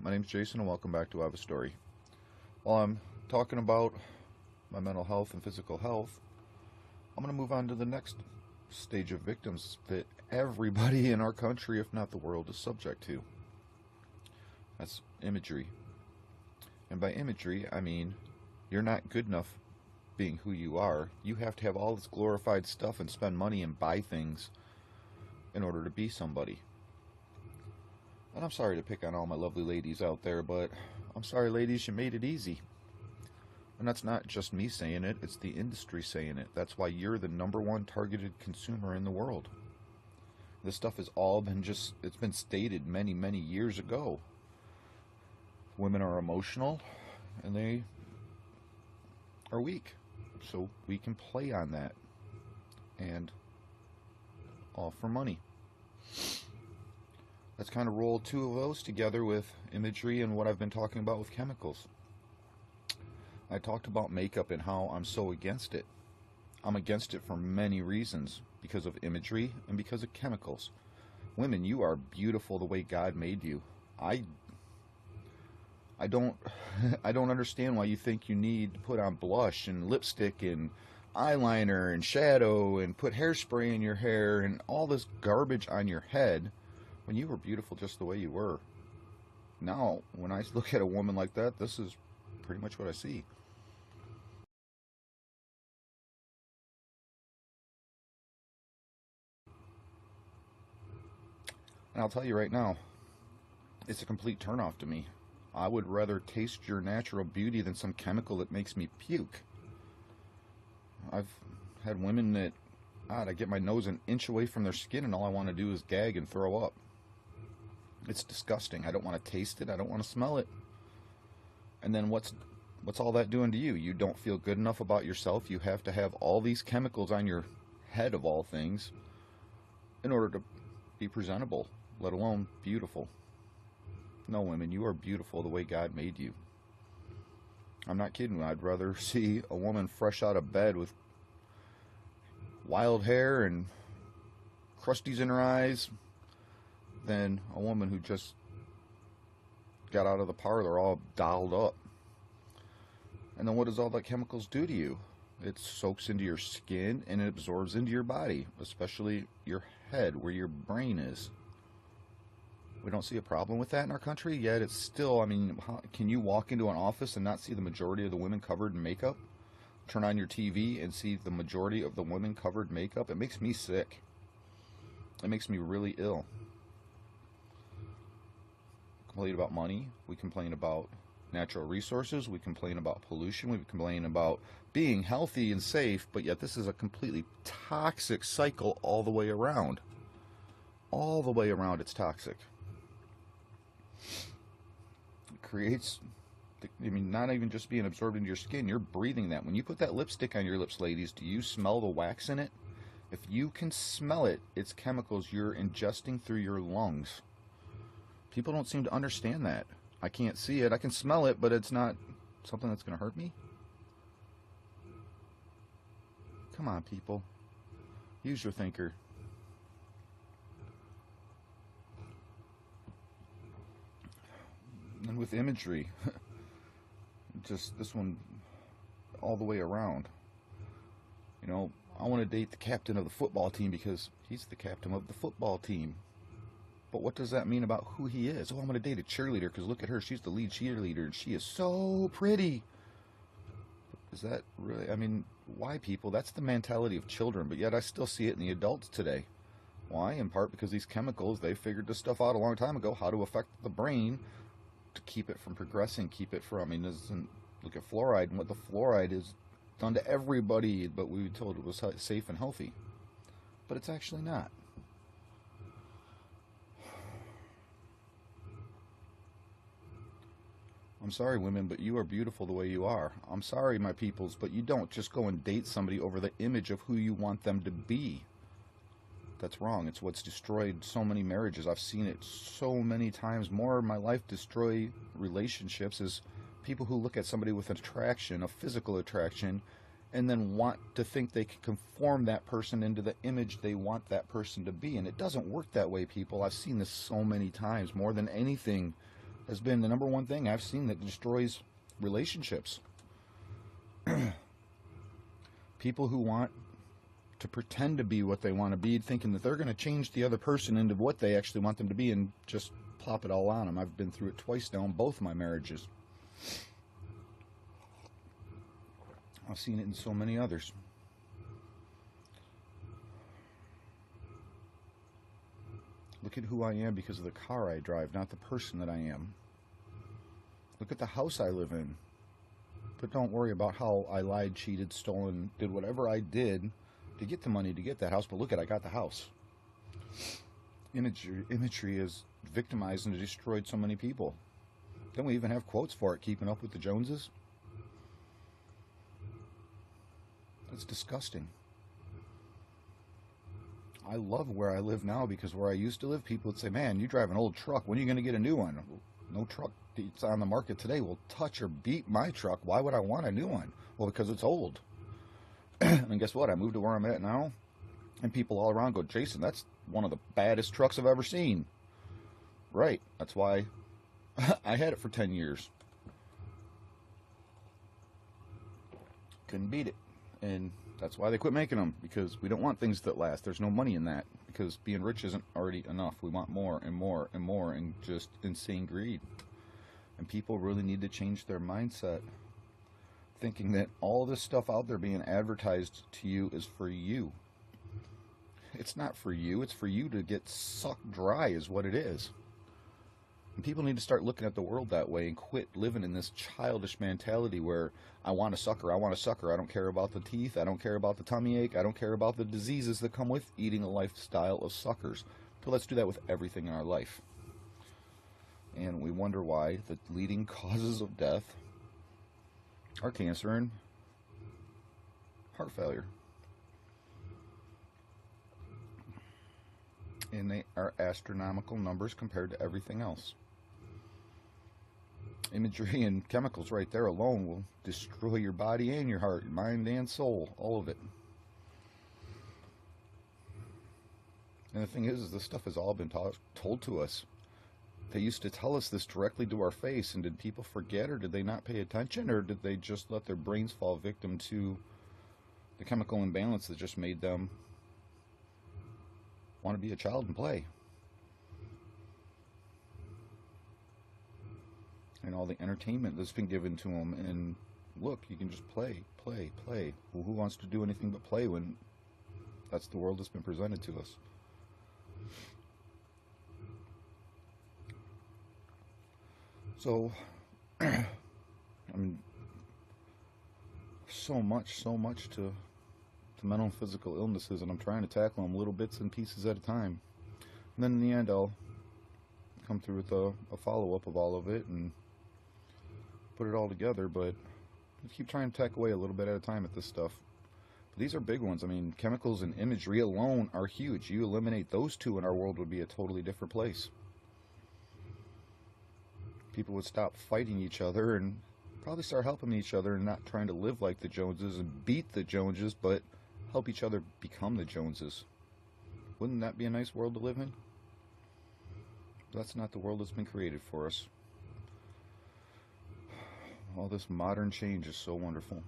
my name's Jason and welcome back to I Have a Story. While I'm talking about my mental health and physical health, I'm going to move on to the next stage of victims that everybody in our country, if not the world, is subject to. That's imagery. And by imagery, I mean you're not good enough being who you are. You have to have all this glorified stuff and spend money and buy things in order to be somebody. And I'm sorry to pick on all my lovely ladies out there, but I'm sorry, ladies, you made it easy. And that's not just me saying it, it's the industry saying it. That's why you're the #1 targeted consumer in the world. This stuff has all been it's been stated many, many years ago. Women are emotional and they are weak. So we can play on that. And all for money. Let's kind of roll two of those together with imagery and what I've been talking about with chemicals. I talked about makeup and how I'm so against it. I'm against it for many reasons, because of imagery and because of chemicals. Women, you are beautiful the way God made you. I don't I don't understand why you think you need to put on blush and lipstick and eyeliner and shadow and put hairspray in your hair and all this garbage on your head when you were beautiful just the way you were. Now, when I look at a woman like that, this is pretty much what I see. And I'll tell you right now, it's a complete turnoff to me. I would rather taste your natural beauty than some chemical that makes me puke. I've had women that, I get my nose an inch away from their skin and all I want to do is gag and throw up. It's disgusting. I don't want to taste it. I don't want to smell it. And then what's all that doing to you? You don't feel good enough about yourself. You have to have all these chemicals on your head, of all things, in order to be presentable, let alone beautiful. No, women, you are beautiful the way God made you. I'm not kidding. I'd rather see a woman fresh out of bed with wild hair and crusties in her eyes than a woman who just got out of the parlor all dolled up. And then what does all that chemicals do to you? It soaks into your skin and it absorbs into your body, especially your head, where your brain is. We don't see a problem with that in our country, yet it's still, can you walk into an office and not see the majority of the women covered in makeup? Turn on your TV and see the majority of the women covered in makeup? It makes me sick. It makes me really ill. We complain about money. We complain about natural resources. We complain about pollution. We complain about being healthy and safe, but yet this is a completely toxic cycle all the way around. All the way around, it's toxic. It creates, not even just being absorbed into your skin, you're breathing that. When you put that lipstick on your lips, ladies, do you smell the wax in it? If you can smell it, it's chemicals you're ingesting through your lungs. People don't seem to understand that. I can't see it. I can smell it, but it's not something that's going to hurt me. Come on, people. Use your thinker. And with imagery, just this one all the way around. I want to date the captain of the football team because he's the captain of the football team. But what does that mean about who he is? Oh, I'm going to date a cheerleader because look at her. She's the lead cheerleader and she is so pretty. Is that really, why, people? That's the mentality of children, but yet I still see it in the adults today. Why? In part because these chemicals, they figured this stuff out a long time ago, how to affect the brain to keep it from progressing, keep it from, look at fluoride and what the fluoride is done to everybody, but we were told it was safe and healthy. But it's actually not. I'm sorry, women, but you are beautiful the way you are. I'm sorry, my peoples, but you don't just go and date somebody over the image of who you want them to be. That's wrong. It's what's destroyed so many marriages. I've seen it so many times. More in my life destroy relationships is people who look at somebody with an attraction, a physical attraction, and then want to think they can conform that person into the image they want that person to be. And it doesn't work that way, people. I've seen this so many times. More than anything, has been the number one thing I've seen that destroys relationships. People who want to pretend to be what they want to be, thinking that they're going to change the other person into what they actually want them to be, and just plop it all on them. I've been through it twice now in both my marriages. I've seen it in so many others. Look at who I am because of the car I drive, not the person that I am. Look at the house I live in. But don't worry about how I lied, cheated, stolen, did whatever I did to get the money to get that house. But look at, I got the house. Imagery has victimized and destroyed so many people. Then we even have quotes for it, keeping up with the Joneses. That's disgusting. I love where I live now, because where I used to live, people would say, man, you drive an old truck. When are you going to get a new one? No truck that's on the market today will touch or beat my truck. Why would I want a new one? Well, because it's old. And guess what? I moved to where I'm at now, and people all around go, Jason, that's one of the baddest trucks I've ever seen. Right. That's why I had it for 10 years. Couldn't beat it. And that's why they quit making them, because we don't want things that last. There's no money in that, because being rich isn't already enough. We want more and more and more, and just insane greed. And people really need to change their mindset, thinking that all this stuff out there being advertised to you is for you. It's not for you. It's for you to get sucked dry is what it is. And people need to start looking at the world that way and quit living in this childish mentality where I want a sucker, I want a sucker. I don't care about the teeth. I don't care about the tummy ache. I don't care about the diseases that come with eating a lifestyle of suckers. But let's do that with everything in our life. And we wonder why the leading causes of death are cancer and heart failure. And they are astronomical numbers compared to everything else. Imagery and chemicals right there alone will destroy your body and your heart, your mind and soul, all of it. And the thing is this stuff has all been told to us. They used to tell us this directly to our face, and did people forget, or did they not pay attention, or did they just let their brains fall victim to the chemical imbalance that just made them want to be a child and play? And all the entertainment that's been given to them, and look, you can just play. Well, who wants to do anything but play when that's the world that's been presented to us? So, I mean, so much to mental and physical illnesses, and I'm trying to tackle them little bits and pieces at a time. And then in the end, I'll come through with a follow-up of all of it and put it all together, but I keep trying to tack away a little bit at a time at this stuff. But these are big ones. I mean, chemicals and imagery alone are huge. You eliminate those two and our world would be a totally different place. People would stop fighting each other and probably start helping each other, and not trying to live like the Joneses and beat the Joneses, but help each other become the Joneses. Wouldn't that be a nice world to live in? That's not the world that's been created for us. All this modern change is so wonderful.